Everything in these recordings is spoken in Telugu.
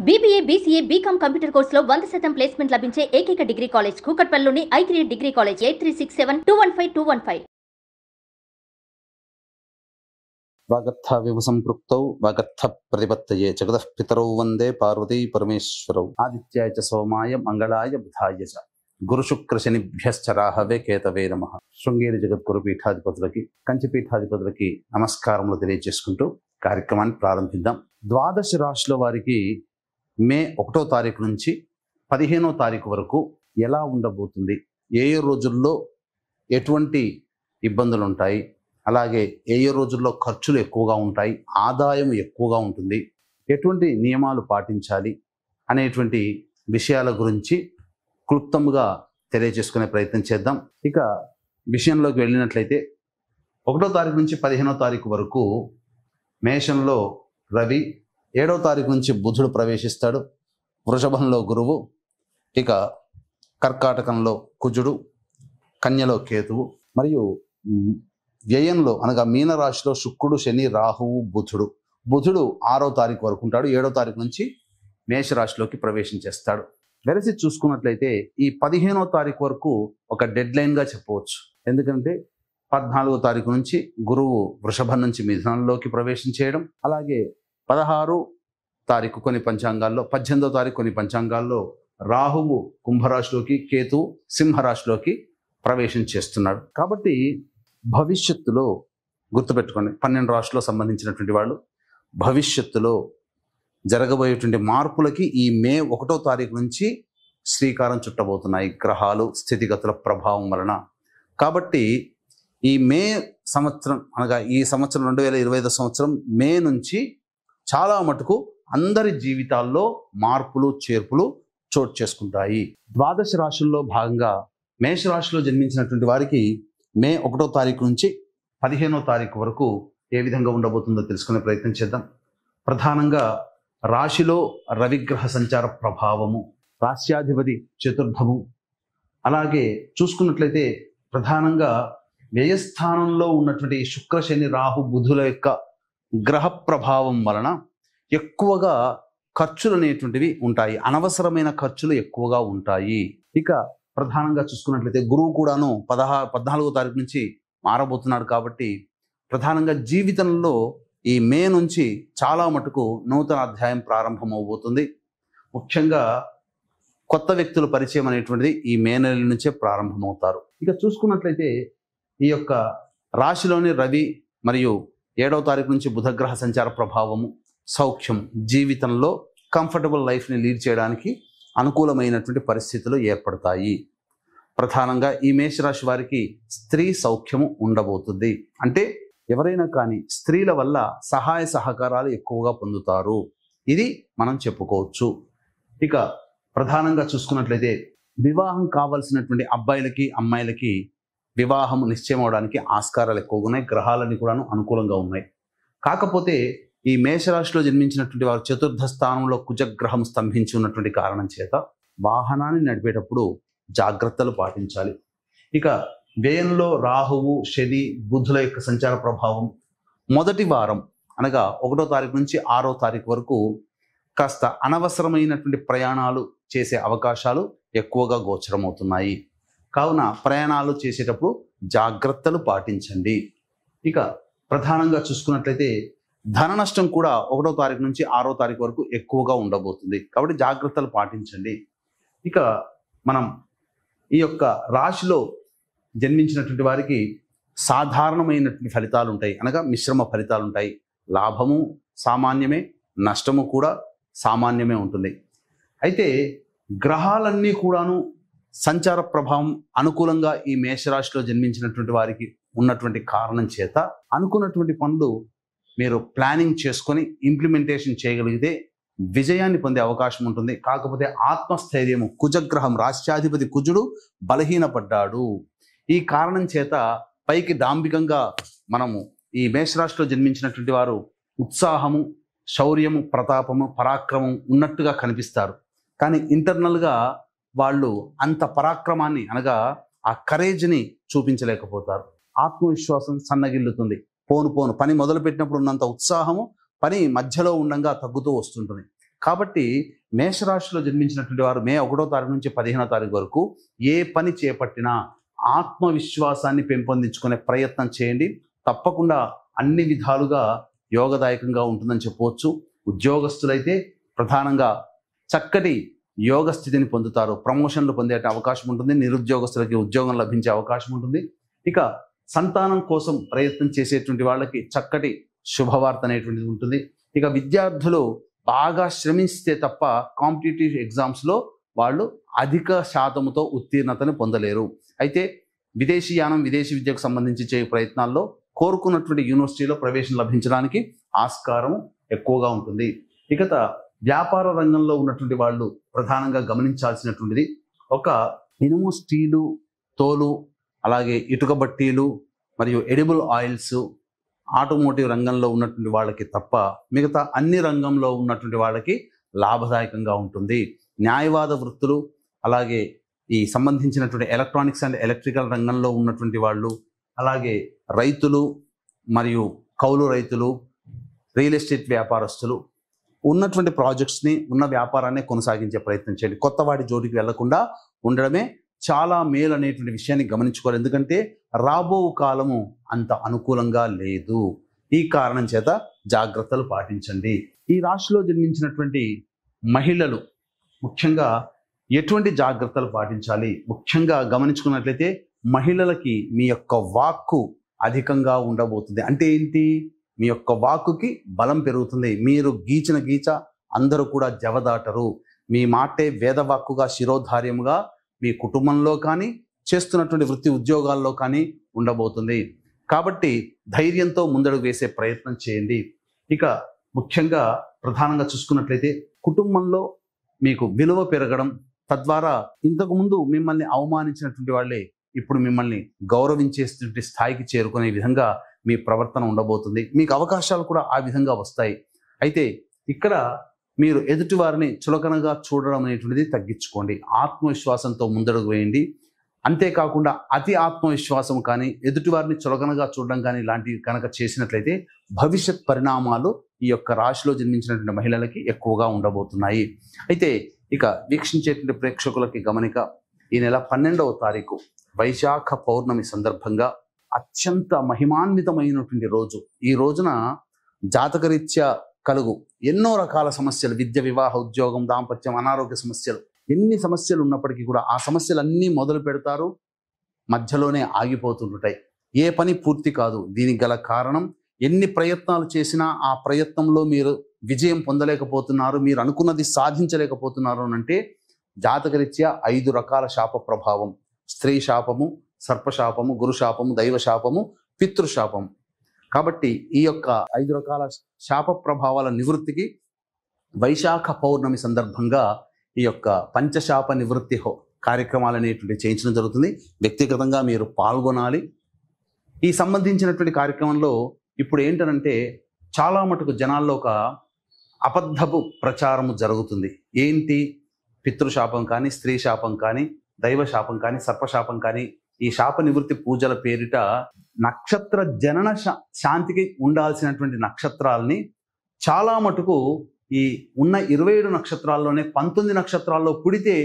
BBA, BCA, BCom కంప్యూటర్ కోర్సులో 100% ప్లేస్మెంట్ లభించే ఏకైక డిగ్రీ కాలేజ్ కూకట్పల్లిలోని i3 డిగ్రీ కాలేజ్ 8367215215. వాగర్థావివ సంపృక్తౌ వాగర్థ ప్రతిపత్తయే జగతః పితరౌ వందే పార్వతీ పరమేశ్వరౌ ఆదిత్యాయ చ సోమాయ మంగళాయ బుధాయ చ గురు శుక్ర శనిభ్యశ్చ రాహవే కేతవే నమః. శృంగేరి జగద్గురు పీఠాధిపతులకి కంచి పీఠాధిపతులకి నమస్కారములు తెలియజేసుకుంటూ కార్యక్రమాన్ని ప్రారంభిద్దాం. ద్వాదశ రాశుల వారికి మే 1వ తారీఖు నుంచి 15వ తారీఖు వరకు ఎలా ఉండబోతుంది, ఏ రోజుల్లో ఎటువంటి ఇబ్బందులు ఉంటాయి, అలాగే ఏ రోజుల్లో ఖర్చులు ఎక్కువగా ఉంటాయి, ఆదాయం ఎక్కువగా ఉంటుంది, ఎటువంటి నియమాలు పాటించాలి అనేటువంటి విషయాల గురించి క్లుప్తంగా తెలియజేసుకునే ప్రయత్నం చేద్దాం. ఇక విషయంలోకి వెళ్ళినట్లయితే 1వ తారీఖు నుంచి 15వ తారీఖు వరకు మేషంలో రవి, 7వ తారీఖు నుంచి బుధుడు ప్రవేశిస్తాడు, వృషభంలో గురువు, ఇక కర్కాటకంలో కుజుడు, కన్యలో కేతువు, మరియు వ్యయంలో అనగా మీనరాశిలో శుక్రుడు, శని, రాహువు, బుధుడు. బుధుడు 6వ తారీఖు వరకు ఉంటాడు, 7వ తారీఖు నుంచి మేషరాశిలోకి ప్రవేశించేస్తాడు. వెరసి చూసుకున్నట్లయితే ఈ 15వ తారీఖు వరకు ఒక డెడ్ లైన్గా చెప్పవచ్చు. ఎందుకంటే 14వ తారీఖు నుంచి గురువు వృషభం నుంచి మిథునంలోకి ప్రవేశించేయడం, అలాగే 16వ తారీఖు కొన్ని పంచాంగాల్లో, 18వ తారీఖు కొన్ని పంచాంగాల్లో రాహువు కుంభరాశిలోకి, కేతువు సింహరాశిలోకి ప్రవేశం చేస్తున్నాడు. కాబట్టి భవిష్యత్తులో గుర్తుపెట్టుకోండి, 12 రాశుల్లో సంబంధించినటువంటి వాళ్ళు భవిష్యత్తులో జరగబోయేటువంటి మార్పులకి ఈ మే 1వ తారీఖు నుంచి శ్రీకారం చుట్టబోతున్నాయి గ్రహాలు స్థితిగతుల ప్రభావం వలన. కాబట్టి ఈ మే సంవత్సరం అనగా ఈ సంవత్సరం 2025 సంవత్సరం మే నుంచి చాలా మటుకు అందరి జీవితాల్లో మార్పులు చేర్పులు చోటు చేసుకుంటాయి. ద్వాదశ రాశుల్లో భాగంగా మేషరాశిలో జన్మించినటువంటి వారికి మే 1వ తారీఖు నుంచి 15వ తారీఖు వరకు ఏ విధంగా ఉండబోతుందో తెలుసుకునే ప్రయత్నం చేద్దాం. ప్రధానంగా రాశిలో రవిగ్రహ సంచార ప్రభావము, రాశ్యాధిపతి చతుర్థము, అలాగే చూసుకున్నట్లయితే ప్రధానంగా వ్యయస్థానంలో ఉన్నటువంటి శుక్ర, శని, రాహు, బుధుల యొక్క గ్రహ ప్రభావం వలన ఎక్కువగా ఖర్చులు అనేటువంటివి ఉంటాయి, అనవసరమైన ఖర్చులు ఎక్కువగా ఉంటాయి. ఇక ప్రధానంగా చూసుకున్నట్లయితే గురువు కూడాను 14వ తారీఖు నుంచి మారబోతున్నాడు. కాబట్టి ప్రధానంగా జీవితంలో ఈ మే నుంచి చాలా మటుకు నూతన అధ్యాయం ప్రారంభం అవబోతుంది. ముఖ్యంగా కొత్త వ్యక్తుల పరిచయం అనేటువంటిది ఈ మే నెల నుంచే ప్రారంభమవుతారు. ఇక చూసుకున్నట్లయితే ఈ యొక్క రాశిలోని రవి మరియు 7వ తారీఖు నుంచి బుధగ్రహ సంచార ప్రభావము, సౌఖ్యం, జీవితంలో కంఫర్టబుల్ లైఫ్ని లీడ్ చేయడానికి అనుకూలమైనటువంటి పరిస్థితులు ఏర్పడతాయి. ప్రధానంగా ఈ మేషరాశి వారికి స్త్రీ సౌఖ్యము ఉండబోతుంది. అంటే ఎవరైనా కానీ స్త్రీల వల్ల సహాయ సహకారాలు ఎక్కువగా పొందుతారు, ఇది మనం చెప్పుకోవచ్చు. ఇక ప్రధానంగా చూసుకున్నట్లయితే వివాహం కావాల్సినటువంటి అబ్బాయిలకి అమ్మాయిలకి వివాహం నిశ్చయం అవడానికి ఆస్కారాలు ఎక్కువగా ఉన్నాయి, గ్రహాలన్నీ కూడాను అనుకూలంగా ఉన్నాయి. కాకపోతే ఈ మేషరాశిలో జన్మించినటువంటి వారు చతుర్థ స్థానంలో కుజగ్రహం స్తంభించి ఉన్నటువంటి కారణం చేత వాహనాన్ని నడిపేటప్పుడు జాగ్రత్తలు పాటించాలి. ఇక వ్యయంలో రాహువు, శని, బుధుల యొక్క సంచార ప్రభావం మొదటి వారం అనగా 1వ తారీఖు నుంచి 6వ తారీఖు వరకు కాస్త అనవసరమైనటువంటి ప్రయాణాలు చేసే అవకాశాలు ఎక్కువగా గోచరమవుతున్నాయి. కావున ప్రయాణాలు చేసేటప్పుడు జాగ్రత్తలు పాటించండి. ఇక ప్రధానంగా చూసుకున్నట్లయితే ధన నష్టం కూడా 1వ తారీఖు నుంచి 6వ తారీఖు వరకు ఎక్కువగా ఉండబోతుంది. కాబట్టి జాగ్రత్తలు పాటించండి. ఇక మనం ఈ యొక్క రాశిలో జన్మించినటువంటి వారికి సాధారణమైనటువంటి ఫలితాలు ఉంటాయి, అనగా మిశ్రమ ఫలితాలు ఉంటాయి. లాభము సామాన్యమే, నష్టము కూడా సామాన్యమే ఉంటుంది. అయితే గ్రహాలన్నీ కూడాను సంచార ప్రభావం అనుకూలంగా ఈ మేషరాశిలో జన్మించినటువంటి వారికి ఉన్నటువంటి కారణం చేత అనుకున్నటువంటి పనులు మీరు ప్లానింగ్ చేసుకొని ఇంప్లిమెంటేషన్ చేయగలిగితే విజయాన్ని పొందే అవకాశం ఉంటుంది. కాకపోతే ఆత్మస్థైర్యము, కుజగ్రహం రాశ్యాధిపతి కుజుడు బలహీనపడ్డాడు. ఈ కారణం చేత పైకి డాంబికంగా మనము ఈ మేషరాశిలో జన్మించినటువంటి వారు ఉత్సాహము, శౌర్యము, ప్రతాపము, పరాక్రమం ఉన్నట్టుగా కనిపిస్తారు. కానీ ఇంటర్నల్గా వాళ్ళు అంత పరాక్రమాన్ని అనగా ఆ కరేజ్ని చూపించలేకపోతారు. ఆత్మవిశ్వాసం సన్నగిల్లుతుంది. పోను పని మొదలుపెట్టినప్పుడు ఉన్నంత ఉత్సాహము పని మధ్యలో ఉండంగా తగ్గుతూ వస్తుంటుంది. కాబట్టి మేషరాశిలో జన్మించినటువంటి వారు మే 1వ తారీఖు నుంచి 15వ తారీఖు వరకు ఏ పని చేపట్టినా ఆత్మవిశ్వాసాన్ని పెంపొందించుకునే ప్రయత్నం చేయండి. తప్పకుండా అన్ని విధాలుగా యోగదాయకంగా ఉంటుందని చెప్పవచ్చు. ఉద్యోగస్తులైతే ప్రధానంగా చక్కటి యోగ స్థితిని పొందుతారు. ప్రమోషన్లు పొందే అవకాశం ఉంటుంది. నిరుద్యోగస్తులకి ఉద్యోగం లభించే అవకాశం ఉంటుంది. ఇక సంతానం కోసం ప్రయత్నం చేసేటువంటి వాళ్ళకి చక్కటి శుభవార్త అనేటువంటిది ఉంటుంది. ఇక విద్యార్థులు బాగా శ్రమిస్తే తప్ప కాంపిటేటివ్ ఎగ్జామ్స్లో వాళ్ళు అధిక శాతంతో ఉత్తీర్ణతను పొందలేరు. అయితే విదేశీయానం, విదేశీ విద్యకు సంబంధించి చేయే ప్రయత్నాల్లో కోరుకున్నటువంటి యూనివర్సిటీలో ప్రవేశం లభించడానికి ఆస్కారం ఎక్కువగా ఉంటుంది. ఇక వ్యాపార రంగంలో ఉన్నటువంటి వాళ్ళు ప్రధానంగా గమనించాల్సినటువంటిది ఒక ఇనుము, స్టీలు, తోలు, అలాగే ఇటుక బట్టీలు మరియు ఎడిబుల్ ఆయిల్స్, ఆటోమోటివ్ రంగంలో ఉన్నటువంటి వాళ్ళకి తప్ప మిగతా అన్ని రంగంలో ఉన్నటువంటి వాళ్ళకి లాభదాయకంగా ఉంటుంది. న్యాయవాద వృత్తులు, అలాగే ఈ సంబంధించినటువంటి ఎలక్ట్రానిక్స్ అండ్ ఎలక్ట్రికల్ రంగంలో ఉన్నటువంటి వాళ్ళు, అలాగే రైతులు మరియు కౌలు రైతులు, రియల్ ఎస్టేట్ వ్యాపారస్తులు ఉన్నటువంటి ప్రాజెక్ట్స్ని, ఉన్న వ్యాపారాన్ని కొనసాగించే ప్రయత్నం చేయండి. కొత్త వాటి జోలికి వెళ్లకుండా ఉండడమే చాలా మేలు అనేటువంటి విషయాన్ని గమనించుకోవాలి. ఎందుకంటే రాబో కాలము అంత అనుకూలంగా లేదు. ఈ కారణం చేత జాగ్రత్తలు పాటించండి. ఈ రాశిలో జన్మించినటువంటి మహిళలు ముఖ్యంగా ఎటువంటి జాగ్రత్తలు పాటించాలి? ముఖ్యంగా గమనించుకున్నట్లయితే మహిళలకి మీ యొక్క వాక్కు అధికంగా ఉండబోతుంది. అంటే ఏంటి? మీ యొక్క వాక్కుకి బలం పెరుగుతుంది. మీరు గీచిన గీచ అందరూ కూడా జవదాటరు. మీ మాటే వేదవాక్కుగా, శిరోధార్యముగా మీ కుటుంబంలో కానీ, చేస్తున్నటువంటి వృత్తి ఉద్యోగాల్లో కానీ ఉండబోతుంది. కాబట్టి ధైర్యంతో ముందడుగు వేసే ప్రయత్నం చేయండి. ఇక ముఖ్యంగా ప్రధానంగా చూసుకున్నట్లయితే కుటుంబంలో మీకు విలువ పెరగడం, తద్వారా ఇంతకుముందు మిమ్మల్ని అవమానించినటువంటి వాళ్ళే ఇప్పుడు మిమ్మల్ని గౌరవించేటువంటి స్థాయికి చేరుకునే విధంగా మీ ప్రవర్తన ఉండబోతుంది. మీకు అవకాశాలు కూడా ఆ విధంగా వస్తాయి. అయితే ఇక్కడ మీరు ఎదుటి వారిని చులకనగా చూడడం అనేటువంటిది తగ్గించుకోండి. ఆత్మవిశ్వాసంతో ముందడుగు వేయండి. అంతేకాకుండా అతి ఆత్మవిశ్వాసం కానీ, ఎదుటి వారిని చులకనగా చూడడం కానీ ఇలాంటివి కనుక చేసినట్లయితే భవిష్యత్ పరిణామాలు ఈ యొక్క రాశిలో జన్మించినటువంటి మహిళలకి ఎక్కువగా ఉండబోతున్నాయి. అయితే ఇక వీక్షించేటువంటి ప్రేక్షకులకి గమనిక, ఈ నెల 12వ తారీఖు వైశాఖ పౌర్ణమి సందర్భంగా అత్యంత మహిమాన్వితమైనటువంటి రోజు. ఈ రోజున జాతకరీత్యా కలుగు ఎన్నో రకాల సమస్యలు, విద్య, వివాహ, ఉద్యోగం, దాంపత్యం, అనారోగ్య సమస్యలు, ఎన్ని సమస్యలు ఉన్నప్పటికీ కూడా ఆ సమస్యలన్నీ మొదలు పెడతారు, మధ్యలోనే ఆగిపోతుంటాయి. ఏ పని పూర్తి కాదు. దీనికి గల కారణం ఎన్ని ప్రయత్నాలు చేసినా ఆ ప్రయత్నంలో మీరు విజయం పొందలేకపోతున్నారు, మీరు అనుకున్నది సాధించలేకపోతున్నారు అంటే జాతకరీత్యా 5 రకాల శాప ప్రభావం: స్త్రీ శాపము, సర్పశాపము, గురుశాపము, దైవశాపము, పితృశాపము. కాబట్టి ఈ యొక్క 5 రకాల శాప ప్రభావాల నివృత్తికి వైశాఖ పౌర్ణమి సందర్భంగా ఈ యొక్క పంచశాప నివృత్తి కార్యక్రమాలు అనేటువంటి చేయించడం జరుగుతుంది. వ్యక్తిగతంగా మీరు పాల్గొనాలి. ఈ సంబంధించినటువంటి కార్యక్రమంలో ఇప్పుడు ఏంటనంటే చాలా మటుకు జనాల్లో ఒక అబద్ధపు ప్రచారము జరుగుతుంది. ఏంటి? పితృశాపం కానీ, స్త్రీ శాపం కానీ, దైవశాపం కానీ, సర్పశాపం కానీ, ఈ శాప నివృత్తి పూజల పేరిట నక్షత్ర జనన శాంతికి ఉండాల్సినటువంటి నక్షత్రాలని చాలా మటుకు ఈ ఉన్న 27 నక్షత్రాల్లోనే 19 నక్షత్రాల్లో పుడితే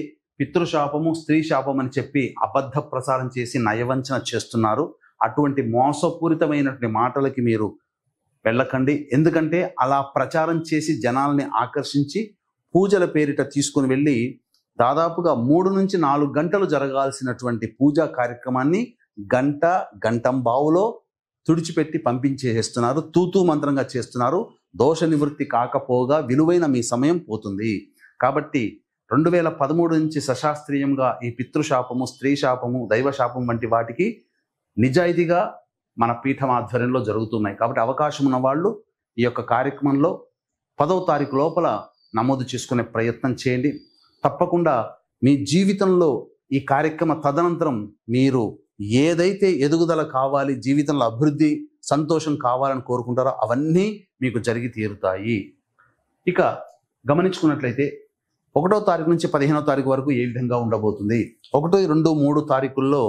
పితృశాపము, స్త్రీ శాపం అని చెప్పి అబద్ధ ప్రసారం చేసి నయవంచన చేస్తున్నారు. అటువంటి మోసపూరితమైనటువంటి మాటలకి మీరు వెళ్ళకండి. ఎందుకంటే అలా ప్రచారం చేసి జనాల్ని ఆకర్షించి పూజల పేరిట తీసుకుని వెళ్ళి దాదాపుగా 3 నుంచి 4 గంటలు జరగాల్సినటువంటి పూజా కార్యక్రమాన్ని గంటంబావులో తుడిచిపెట్టి పంపించేస్తున్నారు. తూతూ మంత్రంగా చేస్తున్నారు. దోష నివృత్తి కాకపోగా విలువైన మీ సమయం పోతుంది. కాబట్టి 2013 నుంచి సశాస్త్రీయంగా ఈ పితృశాపము, స్త్రీ శాపము, దైవశాపం వంటి వాటికి నిజాయితీగా మన పీఠం ఆధ్వర్యంలో జరుగుతున్నాయి. కాబట్టి అవకాశం ఉన్న వాళ్ళు ఈ యొక్క కార్యక్రమంలో 10వ తారీఖు లోపల నమోదు చేసుకునే ప్రయత్నం చేయండి. తప్పకుండా మీ జీవితంలో ఈ కార్యక్రమ తదనంతరం మీరు ఏదైతే ఎదుగుదల కావాలి, జీవితంలో అభివృద్ధి, సంతోషం కావాలని కోరుకుంటారో అవన్నీ మీకు జరిగి తీరుతాయి. ఇక గమనించుకున్నట్లయితే 1వ తారీఖు నుంచి 15వ తారీఖు వరకు ఏ విధంగా ఉండబోతుంది? 1, 2, 3 తారీఖుల్లో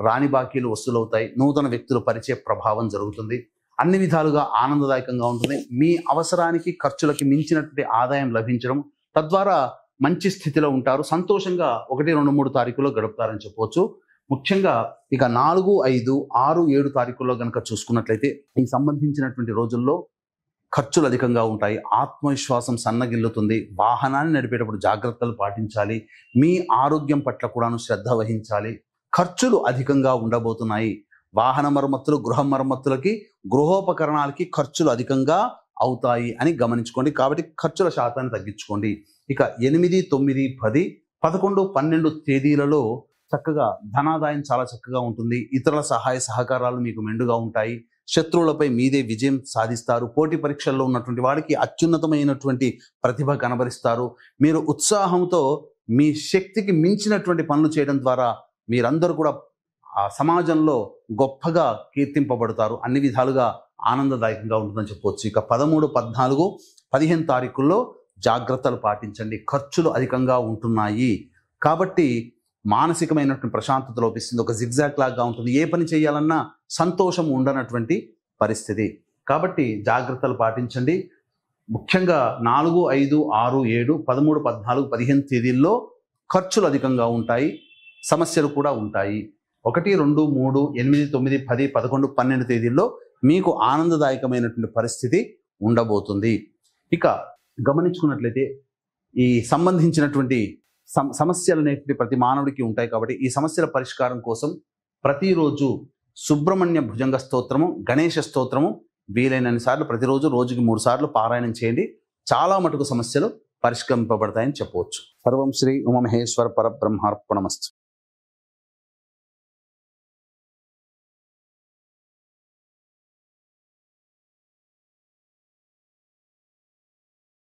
రాని బాకీలు వసూలవుతాయి. నూతన వ్యక్తుల పరిచయ ప్రభావం జరుగుతుంది. అన్ని విధాలుగా ఆనందదాయకంగా ఉంటుంది. మీ అవసరానికి, ఖర్చులకి మించినటువంటి ఆదాయం లభించడం, తద్వారా మంచి స్థితిలో ఉంటారు. సంతోషంగా 1, 2, 3 తారీఖులో గడుపుతారని చెప్పవచ్చు. ముఖ్యంగా ఇక 4, 5, 6, 7 తారీఖుల్లో కనుక చూసుకున్నట్లయితే ఈ సంబంధించినటువంటి రోజుల్లో ఖర్చులు అధికంగా ఉంటాయి. ఆత్మవిశ్వాసం సన్నగిల్లుతుంది. వాహనాన్ని నడిపేటప్పుడు జాగ్రత్తలు పాటించాలి. మీ ఆరోగ్యం పట్ల కూడాను శ్రద్ధ వహించాలి. ఖర్చులు అధికంగా ఉండబోతున్నాయి. వాహన మరమ్మతులు, గృహ మరమ్మతులకి, గృహోపకరణాలకి ఖర్చులు అధికంగా అవుతాయి అని గమనించుకోండి. కాబట్టి ఖర్చుల శాతాన్ని తగ్గించుకోండి. ఇక 8, 9, 10, 11, 12 తేదీలలో చక్కగా ధనాదాయం చాలా చక్కగా ఉంటుంది. ఇతరుల సహాయ సహకారాలు మీకు మెండుగా ఉంటాయి. శత్రువులపై మీదే విజయం సాధిస్తారు. పోటీ పరీక్షల్లో ఉన్నటువంటి వాడికి అత్యున్నతమైనటువంటి ప్రతిభ కనబరిస్తారు. మీరు ఉత్సాహంతో మీ శక్తికి మించినటువంటి పనులు చేయడం ద్వారా మీరందరూ కూడా ఆ సమాజంలో గొప్పగా కీర్తింపబడతారు. అన్ని విధాలుగా ఆనందదాయకంగా ఉంటుందని చెప్పవచ్చు. ఇక 13, 14, 15 తారీఖుల్లో జాగ్రత్తలు పాటించండి. ఖర్చులు అధికంగా ఉంటున్నాయి కాబట్టి మానసికమైనటువంటి ప్రశాంతత లోపిస్తుంది. ఒక జిగ్జాగ్ లాగా ఉంటుంది. ఏ పని చేయాలన్నా సంతోషం ఉండనటువంటి పరిస్థితి. కాబట్టి జాగ్రత్తలు పాటించండి. ముఖ్యంగా 4, 5, 6, 7, 13, 14, 15 తేదీల్లో ఖర్చులు అధికంగా ఉంటాయి. సమస్యలు కూడా ఉంటాయి. 1, 2, 3, 8, 9, 10, 11, 12 తేదీల్లో మీకు ఆనందదాయకమైనటువంటి పరిస్థితి ఉండబోతుంది. ఇక గమనించుకున్నట్లయితే ఈ సంబంధించినటువంటి సమస్యలు అనేటువంటి ప్రతి మానవుడికి ఉంటాయి. కాబట్టి ఈ సమస్యల పరిష్కారం కోసం ప్రతిరోజు సుబ్రహ్మణ్య భుజంగ స్తోత్రము, గణేష స్తోత్రము వీలైనన్ని సార్లు ప్రతిరోజు రోజుకి 3 సార్లు పారాయణం చేయండి. చాలా మటుకు సమస్యలు పరిష్కరింపబడతాయని చెప్పవచ్చు. సర్వం శ్రీ ఉమామహేశ్వర పరబ్రహ్మార్పణమస్తు.